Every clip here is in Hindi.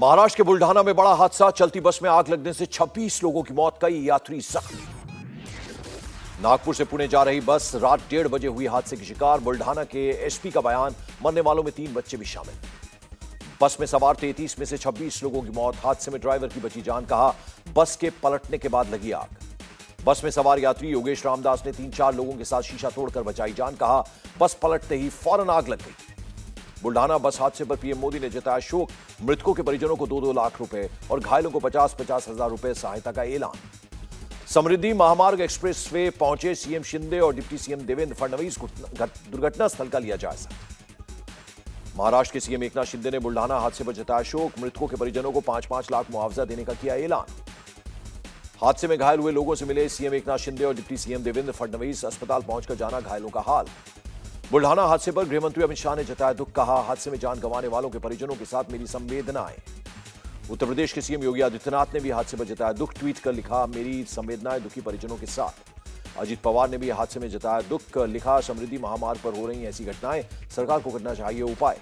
महाराष्ट्र के बुल्ढाना में बड़ा हादसा, चलती बस में आग लगने से 26 लोगों की मौत, कई यात्री जख्मी। नागपुर से पुणे जा रही बस रात 1:30 बजे हुई हादसे की शिकार, बुल्ढाना के एसपी का बयान, मरने वालों में 3 बच्चे भी शामिल। बस में सवार 33 में से 26 लोगों की मौत, हादसे में ड्राइवर की बची जान, कहा बस के पलटने के बाद लगी आग। बस में सवार यात्री योगेश रामदास ने 3-4 लोगों के साथ शीशा तोड़कर बचाई जान, कहा बस पलटते ही फौरन आग लग गई। बुल्ढाना बस हादसे पर पीएम मोदी ने जताया शोक, मृतकों के परिजनों को 2-2 लाख रुपए और घायलों को 50-50 हजार रुपए सहायता का ऐलान। समृद्धि महामार्ग एक्सप्रेस वे पहुंचे सीएम शिंदे और डिप्टी सीएम देवेंद्र फडणवीस को दुर्घटना स्थल का लिया जायजा। महाराष्ट्र के सीएम एकनाथ शिंदे ने बुल्ढाना हादसे पर जताया शोक, मृतकों के परिजनों को 5-5 लाख मुआवजा देने का किया ऐलान। हादसे में घायल हुए लोगों से मिले सीएम एकनाथ शिंदे और डिप्टी सीएम देवेंद्र फडणवीस, अस्पताल पहुंचकर जाना घायलों का हाल। बुल्ढाना हादसे पर गृहमंत्री अमित शाह ने जताया दुख, कहा हादसे में जान गंवाने वालों के परिजनों के साथ मेरी संवेदनाएं। उत्तर प्रदेश के सीएम योगी आदित्यनाथ ने भी हादसे पर जताया दुख, ट्वीट कर लिखा मेरी संवेदनाएं दुखी परिजनों के साथ। अजित पवार ने भी हादसे में जताया दुख, लिखा समृद्धि महामार्ग पर हो रही ऐसी घटनाएं सरकार को करना चाहिए उपाय।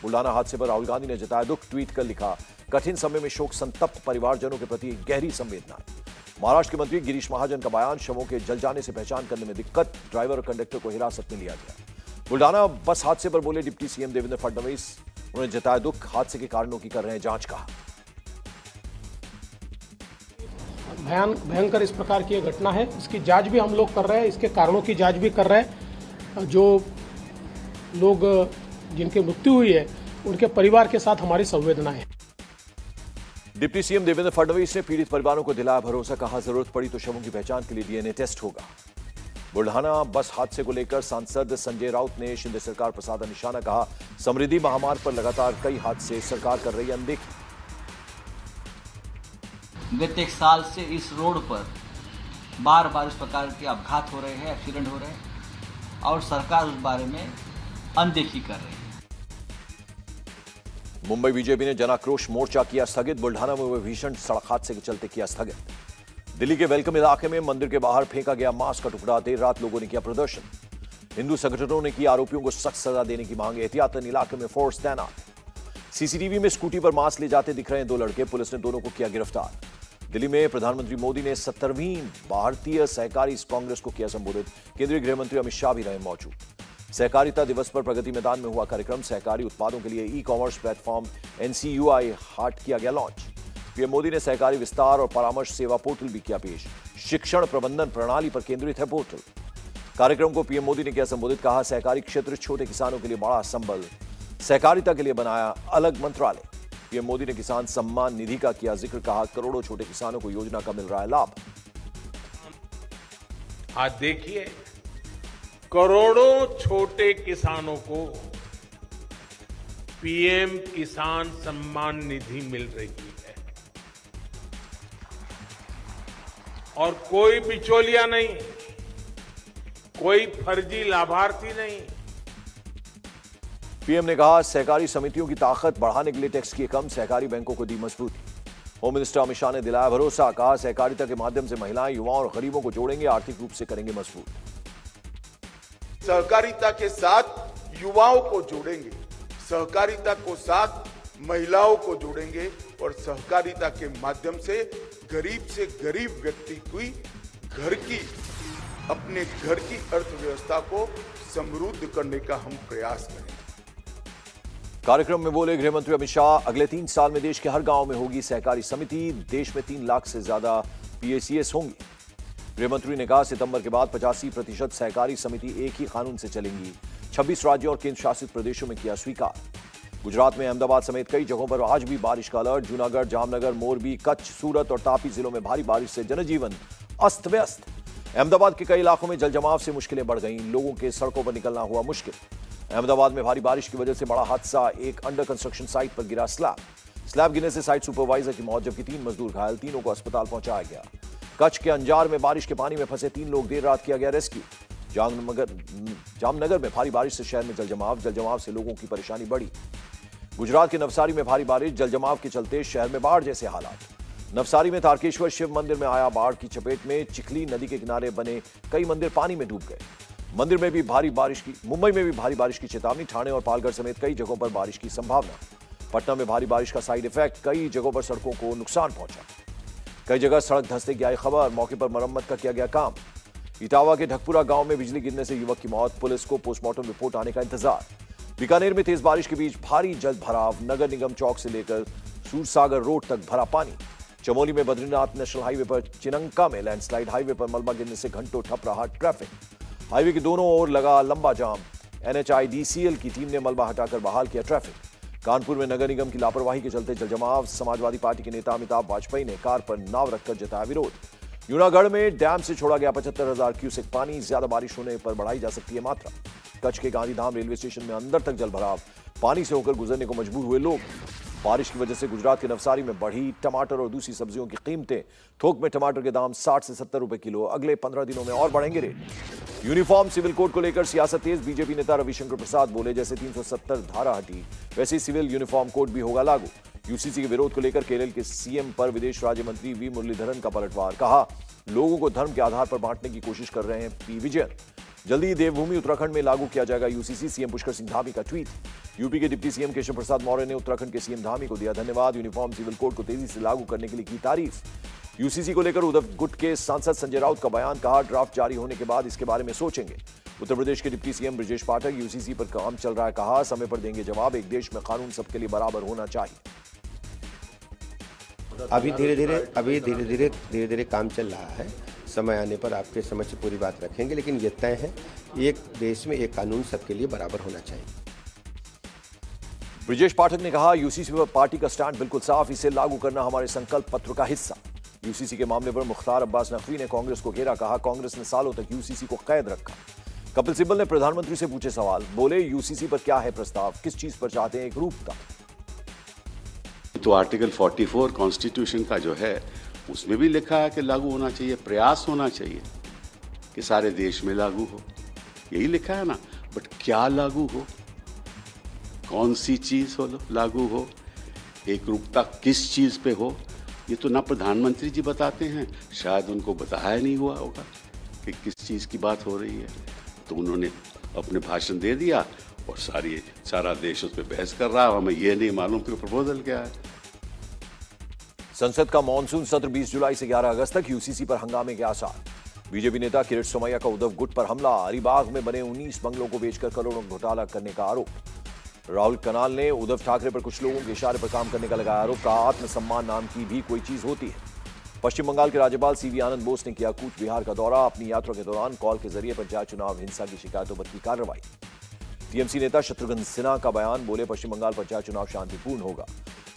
बुल्ढाना हादसे पर राहुल गांधी ने जताया दुख, ट्वीट कर लिखा कठिन समय में शोक संतप्त परिवारजनों के प्रति गहरी संवेदनाएं। महाराष्ट्र के मंत्री गिरीश महाजन का बयान, शवों के जल जाने से पहचान करने में दिक्कत, ड्राइवर और कंडक्टर को हिरासत में लिया गया। बुल्ढाना बस हादसे पर बोले डिप्टी सीएम देवेंद्र फडणवीस, उन्होंने जताया दुख, हादसे के कारणों की कर रहे हैं जांच, कहा भयंकर इस प्रकार की घटना है, इसकी जांच भी हम लोग कर रहे हैं, इसके कारणों की जांच भी कर रहे हैं। जो लोग जिनकी मृत्यु हुई है उनके परिवार के साथ हमारी संवेदनाएं हैं। डिप्टी सीएम देवेंद्र फडणवीस ने पीड़ित परिवारों को दिलाया भरोसा, कहा जरूरत पड़ी तो शवों की पहचान के लिए डीएनए टेस्ट होगा। बुल्ढाना बस हादसे को लेकर सांसद संजय राउत ने शिंदे सरकार पर साधा निशाना, कहा समृद्धि महामार्ग पर लगातार कई हादसे, सरकार कर रही अनदेखी। गत 1 साल से इस रोड पर बार बार इस प्रकार के अपघात हो रहे हैं, एक्सीडेंट हो रहे हैं और सरकार उस बारे में अनदेखी कर रही है। मुंबई बीजेपी ने जनाक्रोश मोर्चा किया स्थगित, बुल्ढाना में हुए भीषण सड़क हादसे के चलते किया स्थगित। दिल्ली के वेलकम इलाके में मंदिर के बाहर फेंका गया मांस का टुकड़ा, देर रात लोगों ने किया प्रदर्शन। हिंदू संगठनों ने की आरोपियों को सख्त सजा देने की मांग, एहतियातन इलाके में फोर्स तैनात। सीसीटीवी में स्कूटी पर मांस ले जाते दिख रहे हैं 2 लड़के, पुलिस ने दोनों को किया गिरफ्तार। दिल्ली में प्रधानमंत्री मोदी ने 70वीं भारतीय सहकारी कांग्रेस को किया संबोधित, केंद्रीय गृह मंत्री अमित शाह भी रहे मौजूद। सहकारिता दिवस पर प्रगति मैदान में हुआ कार्यक्रम, सहकारी उत्पादों के लिए ई-कॉमर्स प्लेटफॉर्म NCUI हाट किया गया लॉन्च। पीएम मोदी ने सहकारी विस्तार और परामर्श सेवा पोर्टल भी किया पेश, शिक्षण प्रबंधन प्रणाली पर केंद्रित है पोर्टल। कार्यक्रम को पीएम मोदी ने किया संबोधित, कहा सहकारी क्षेत्र छोटे किसानों के लिए बड़ा संबल, सहकारिता के लिए बनाया अलग मंत्रालय। पीएम मोदी ने किसान सम्मान निधि का किया जिक्र, कहा करोड़ों छोटे किसानों को योजना का मिल रहा है लाभ। आज देखिए करोड़ों छोटे किसानों को पीएम किसान सम्मान निधि मिल रही है और कोई बिचौलिया नहीं, कोई फर्जी लाभार्थी नहीं। पीएम ने कहा सहकारी समितियों की ताकत बढ़ाने के लिए टैक्स किए कम, सहकारी बैंकों को दी मजबूती। होम मिनिस्टर अमित शाह ने दिलाया भरोसा, कहा सहकारिता के माध्यम से महिलाएं, युवाओं और गरीबों को जोड़ेंगे, आर्थिक रूप से करेंगे मजबूत। सहकारिता के साथ युवाओं को जोड़ेंगे, सहकारिता को साथ महिलाओं को जोड़ेंगे और सहकारिता के माध्यम से गरीब व्यक्ति की अपने घर की अर्थव्यवस्था को समृद्ध करने का हम प्रयास करेंगे। कार्यक्रम में बोले गृह मंत्री अमित शाह, अगले 3 साल में देश के हर गांव में होगी सहकारी समिति, देश में 3 लाख से ज्यादा PACS होंगी। गृह मंत्री ने कहा सितंबर के बाद 85% सहकारी समिति एक ही कानून से चलेंगी। 26 राज्यों और केंद्र शासित प्रदेशों में किया स्वीकार। गुजरात में अहमदाबाद समेत कई जगहों पर आज भी बारिश का अलर्ट, जूनागढ़, जामनगर, मोरबी, कच्छ, सूरत और तापी जिलों में भारी बारिश से जनजीवन अस्त व्यस्त। अहमदाबाद के कई इलाकों में जलजमाव से मुश्किलें बढ़ गईं, लोगों के सड़कों पर निकलना हुआ मुश्किल। अहमदाबाद में भारी बारिश की वजह से बड़ा हादसा, एक अंडर कंस्ट्रक्शन साइट पर गिरा स्लैब गिरने से साइट सुपरवाइजर की मौत, जबकि 3 मजदूर घायल, तीनों को अस्पताल पहुंचाया गया। कच्छ के अंजार में बारिश के पानी में फंसे 3 लोग, देर रात किया गया रेस्क्यू। जामनगर में भारी बारिश से शहर में जलजमाव से लोगों की परेशानी बढ़ी। गुजरात के नवसारी में भारी बारिश, जलजमाव के चलते शहर में बाढ़ जैसे हालात। नवसारी में तारकेश्वर शिव मंदिर में आया बाढ़ की चपेट में, चिखली नदी के किनारे बने कई मंदिर पानी में डूब गए। मुंबई में भी भारी बारिश की चेतावनी, ठाणे और पालघर समेत कई जगहों पर बारिश की संभावना। पटना में भारी बारिश का साइड इफेक्ट, कई जगहों पर सड़कों को नुकसान पहुंचा। कई जगह सड़क धंसने की आई खबर, मौके पर मरम्मत का किया गया काम। इटावा के ढकपुरा गांव में बिजली गिरने से युवक की मौत, पुलिस को पोस्टमार्टम रिपोर्ट आने का इंतजार। बीकानेर में तेज बारिश के बीच भारी जल भराव, नगर निगम चौक से लेकर सूरसागर रोड तक भरा पानी। चमोली में बद्रीनाथ नेशनल हाईवे पर चिनंका में लैंडस्लाइड, हाईवे पर मलबा गिरने से घंटों ठप रहा ट्रैफिक। हाईवे के दोनों ओर लगा लंबा जाम, NHIDCL की टीम ने मलबा हटाकर बहाल किया ट्रैफिक। कानपुर में नगर निगम की लापरवाही के चलते जलजमाव, समाजवादी पार्टी के नेता अमिताभ वाजपेयी ने कार पर नाव रखकर जताया विरोध। जूनागढ़ में डैम से छोड़ा गया 75,000 क्यूसेक पानी, ज्यादा बारिश होने पर बढ़ाई जा सकती है मात्रा। कच्छ के गांधीधाम रेलवे स्टेशन में अंदर तक जल भराव, पानी से होकर गुजरने को मजबूर हुए लोग। बारिश की वजह से गुजरात के नवसारी में बढ़ी टमाटर और दूसरी सब्जियों की कीमतें, थोक में टमाटर के दाम 60 से 70 रुपए किलो, अगले 15 दिनों में और बढ़ेंगे रेट। यूनिफॉर्म सिविल कोड को लेकर सियासत तेज, बीजेपी नेता रविशंकर प्रसाद बोले जैसे 370 धारा हटी वैसे सिविल यूनिफॉर्म कोड भी होगा लागू। यूसीसी के विरोध को लेकर केरल के सीएम पर विदेश राज्य मंत्री वी मुरलीधरन का पलटवार, कहा लोगों को धर्म के आधार पर बांटने की कोशिश कर रहे हैं पी विजयन। जल्दी देवभूमि उत्तराखंड में लागू किया जाएगा यूसीसी, सीएम पुष्कर सिंह धामी का ट्वीट। यूपी के डिप्टी सीएम केशव प्रसाद मौर्य ने उत्तराखंड के सीएम धामी को दिया धन्यवाद, यूनिफॉर्म सिविल कोड को तेजी से लागू करने के लिए की तारीफ। यूसीसी को लेकर उद्धव गुट के सांसद संजय राउत का बयान, कहा ड्राफ्ट जारी होने के बाद इसके बारे में सोचेंगे। उत्तर प्रदेश के deputy CM Brajesh Pathak, UCC पर काम चल रहा है, कहा समय पर देंगे जवाब, एक देश में कानून सबके लिए बराबर होना चाहिए। अभी धीरे धीरे काम चल रहा है, समय आने पर आपके समक्ष पूरी बात रखेंगे, लेकिन ये तय है एक देश में एक कानून सबके लिए बराबर होना चाहिए। ब्रजेश पाठक ने कहा यूसीसी पर पार्टी का स्टैंड बिल्कुल साफ, इसे लागू करना हमारे संकल्प पत्र का हिस्सा। यूसीसी के मामले पर मुख्तार अब्बास नकवी ने कांग्रेस को घेरा, कहा कांग्रेस ने सालों तक यूसीसी को कैद रखा। कपिल सिब्बल ने प्रधानमंत्री से पूछे सवाल, बोले यूसीसी पर क्या है प्रस्ताव, किस चीज पर चाहते हैं एकरूपता। तो आर्टिकल 44 कॉन्स्टिट्यूशन का जो है उसमें भी लिखा है कि लागू होना चाहिए, प्रयास होना चाहिए कि सारे देश में लागू हो, यही लिखा है ना। बट क्या लागू हो, कौन सी चीज हो लागू हो, एकरूपता किस चीज पे हो, ये तो ना प्रधानमंत्री जी बताते हैं, शायद उनको बताया नहीं हुआ होगा कि किस चीज की बात हो रही है। तो उन्होंने अपने भाषण दे दिया और सारा देश उस पर बहस कर रहा है, हमें ये नहीं मालूम कि प्रपोजल क्या है। संसद का मॉनसून सत्र 20 जुलाई से 11 अगस्त तक, यूसीसी पर हंगामे के आसार। बीजेपी नेता किरीट सोमैया का उद्धव गुट पर हमला, अलीबाग में बने 19 बंगलों को बेचकर करोड़ों घोटाला करने का आरोप। राहुल कनाल ने उद्धव ठाकरे पर कुछ लोगों के इशारे पर काम करने का लगाया आरोप, कहा आत्मसम्मान नाम की भी कोई चीज होती है। पश्चिम बंगाल के राज्यपाल सीवी आनंद बोस ने किया कूच बिहार का दौरा, अपनी यात्रा के दौरान कॉल के जरिए पंचायत चुनाव हिंसा की शिकायतों पर की कार्रवाई। टीएमसी नेता शत्रुघ्न सिन्हा का बयान, बोले पश्चिम बंगाल पंचायत चुनाव शांतिपूर्ण होगा।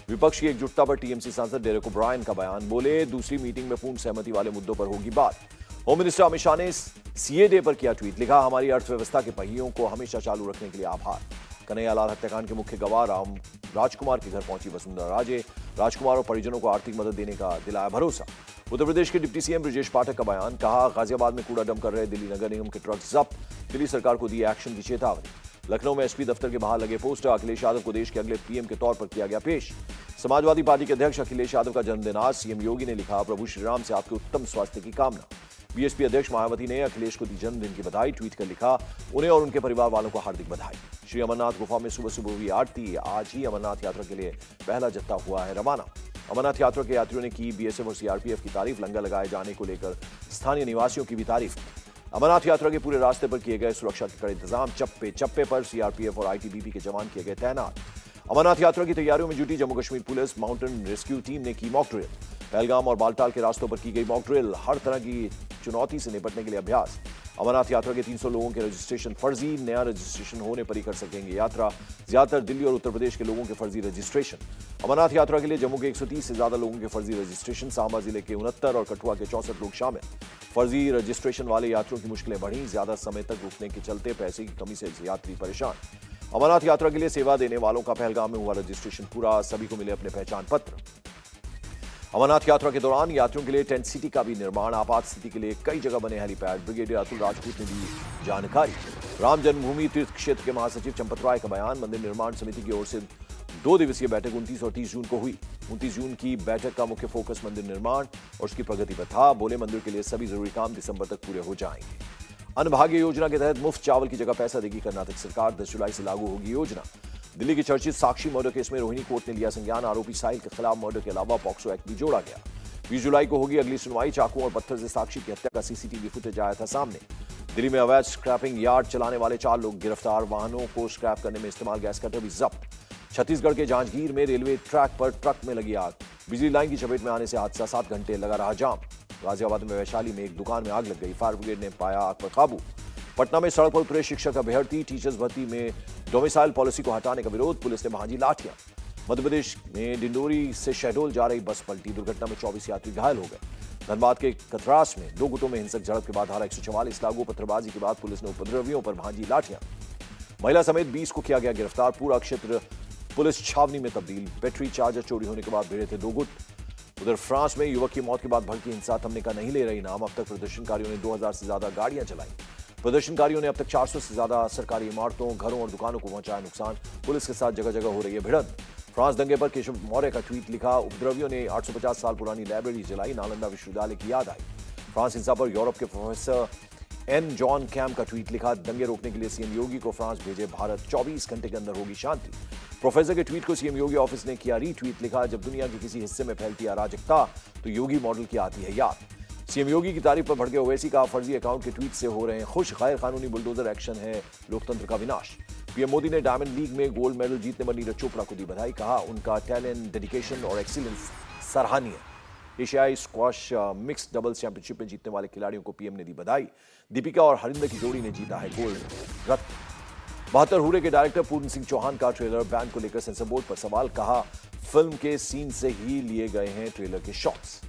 विपक्ष की एकजुटता पर टीएमसी सांसद डेरेक ओब्रायन का बयान, बोले दूसरी मीटिंग में पूर्ण सहमति वाले मुद्दों पर होगी बात। होम मिनिस्टर अमित शाह ने सीए डे पर किया ट्वीट, लिखा हमारी अर्थव्यवस्था के पहियों को हमेशा चालू रखने के लिए आभार। कन्हैयालाल हत्याकांड के मुख्य गवाह राम राजकुमार के घर पहुंची वसुंधरा राजे, राजकुमार और परिजनों को आर्थिक मदद देने का दिलाया भरोसा। उत्तर प्रदेश के डिप्टी सीएम ब्रजेश पाठक का बयान, कहा गाजियाबाद में कूड़ा डंप कर रहे दिल्ली नगर निगम के ट्रक जब्त, दिल्ली सरकार को दी एक्शन की चेतावनी। लखनऊ में एसपी दफ्तर के बाहर लगे पोस्टर, अखिलेश यादव को देश के अगले पीएम के तौर पर किया गया पेश। समाजवादी पार्टी के अध्यक्ष अखिलेश यादव का जन्मदिन आज, सीएम योगी ने लिखा प्रभु श्रीराम से आपके उत्तम स्वास्थ्य की कामना। बीएसपी अध्यक्ष मायावती ने अखिलेश को दी जन्मदिन की बधाई, ट्वीट कर लिखा उन्हें और उनके परिवार वालों को हार्दिक बधाई। श्री अमरनाथ गुफा में सुबह सुबह हुई आरती, आज ही अमरनाथ यात्रा के लिए पहला जत्था हुआ है रवाना। अमरनाथ यात्रा के यात्रियों ने की बीएसएफ और सीआरपीएफ की तारीफ, लंगर लगाए जाने को लेकर स्थानीय निवासियों की भी तारीफ। अमरनाथ यात्रा के पूरे रास्ते पर किए गए सुरक्षा के कड़े इंतजाम, चप्पे चप्पे पर सीआरपीएफ और आईटीबीपी के जवान किए गए तैनात। अमरनाथ यात्रा की तैयारियों में जुटी Jammu Kashmir police, mountain rescue team ने की मॉक ड्रिल। पहलगाम और बालटाल के रास्तों पर की गई मॉक ड्रिल, हर तरह की चुनौती से निपटने के लिए अभ्यास। अमरनाथ यात्रा के 300 लोगों के रजिस्ट्रेशन फर्जी, नया रजिस्ट्रेशन होने पर ही कर सकेंगे यात्रा। ज्यादातर दिल्ली और उत्तर प्रदेश के लोगों के फर्जी रजिस्ट्रेशन। अमरनाथ यात्रा के लिए जम्मू के 130 से ज्यादा लोगों के फर्जी रजिस्ट्रेशन, सांबा जिले के 69 और कठुआ के 64 लोग शामिल। फर्जी रजिस्ट्रेशन वाले यात्रियों की मुश्किलें बढ़ी, ज्यादा समय तक रुकने के चलते पैसे की कमी से यात्री परेशान। अमरनाथ यात्रा के लिए सेवा देने वालों का पहलगाम में हुआ रजिस्ट्रेशन पूरा, सभी को मिले अपने पहचान पत्र। अमरनाथ यात्रा के दौरान यात्रियों के लिए टेंट सिटी का भी निर्माण, आपात स्थिति के लिए कई जगह बने हेलीपैड। ब्रिगेडियर अतुल राजपूत ने दी जानकारी। राम जन्मभूमि तीर्थ क्षेत्र के महासचिव चंपत राय का बयान, मंदिर निर्माण समिति की ओर से 2 दिवसीय बैठक 29 और 30 जून को हुई। 29 जून की बैठक का मुख्य फोकस मंदिर निर्माण और उसकी प्रगति पर था। बोले मंदिर के लिए सभी जरूरी काम दिसंबर तक पूरे हो जाएंगे। अन्नभाग्य योजना के तहत मुफ्त चावल की जगह पैसा देगी कर्नाटक सरकार, 10 जुलाई से लागू होगी योजना। दिल्ली की चर्चित साक्षी मर्डर केस में रोहिणी कोर्ट ने लिया संज्ञान। आरोपी साहिल के खिलाफ मर्डर के अलावा पॉक्सो एक्ट भी जोड़ा गया। 20 जुलाई को होगी अगली सुनवाई। चाकू और पत्थर से साक्षी की हत्या का सीसीटीवी फुटेज आया था सामने। दिल्ली में अवैध स्क्रैपिंग यार्ड चलाने वाले 4 लोग गिरफ्तार। वाहनों को स्क्रैप करने में इस्तेमाल गैस कटर भी जब्त। छत्तीसगढ़ के जांजगीर में रेलवे ट्रैक पर ट्रक में लगी आग। बिजली लाइन की चपेट में आने से हादसा, 7 घंटे लगा रहा जाम। गाजियाबाद में वैशाली में एक दुकान में आग लग गई। फायर ब्रिगेड ने पाया आग पर काबू। पटना में सड़क पर उतरे शिक्षक अभ्यर्थी। टीचर्स भर्ती में डोमिसाइल पॉलिसी को हटाने का विरोध। पुलिस ने भांजी लाठियां। मध्य प्रदेश में डिंडोरी से शहडोल जा रही बस पलटी। दुर्घटना में 24 यात्री घायल हो गए। धनबाद के कतरास में 2 गुटों में हिंसक झड़प के बाद धारा 144 लागू। पत्थरबाजी के बाद पुलिस ने उपद्रवियों पर भांजी लाठियां। महिला समेत 20 को किया गया गिरफ्तार। पूरा क्षेत्र पुलिस छावनी में तब्दील। बैटरी चार्जर चोरी होने के बाद भिड़े थे 2 गुट। उधर फ्रांस में युवक की मौत के बाद भड़की हिंसा थमने का नहीं ले रही नाम। अब तक प्रदर्शनकारियों ने 2000 से ज्यादा गाड़ियां चलाई। प्रदर्शनकारियों ने अब तक 400 से ज्यादा सरकारी इमारतों, घरों और दुकानों को पहुंचाया नुकसान। पुलिस के साथ जगह जगह हो रही है भिड़ंत। फ्रांस दंगे पर केशव मौर्य का ट्वीट लिखा। उपद्रवियों ने 850 साल पुरानी लाइब्रेरी जलाई। नालंदा विश्वविद्यालय की याद आई। फ्रांस हिंसा पर यूरोप के प्रोफेसर एन जॉन कैम का ट्वीट लिखा। दंगे रोकने के लिए सीएम योगी को फ्रांस भेजे भारत। 24 घंटे के अंदर होगी शांति। प्रोफेसर के ट्वीट को सीएम योगी ऑफिस ने किया रीट्वीट। लिखा, जब दुनिया के किसी हिस्से में फैलती अराजकता तो योगी मॉडल की आती है याद। सीएम योगी की तारीफ पर भड़के ओवैसी का फर्जी अकाउंट के ट्वीट से हो रहे हैं खुश। गैर कानूनी बुलडोजर एक्शन है लोकतंत्र का विनाश। पीएम मोदी ने डायमंड लीग में गोल्ड मेडल जीतने पर नीरज चोपड़ा को दी बधाई। कहा, उनका टैलेंट, डेडिकेशन और एक्सीलेंस सराहनीय। एशियाई स्क्वॉश मिक्स डबल्स चैंपियनशिप में जीतने वाले खिलाड़ियों को पीएम ने दी बधाई। दीपिका और हरिंदर की जोड़ी ने जीता है गोल्ड रत्न। 72 हुरे के डायरेक्टर पूर्ण सिंह चौहान का ट्रेलर बैन को लेकर सेंसर बोर्ड पर सवाल। कहा, फिल्म के सीन से ही लिए गए हैं ट्रेलर के शॉट्स।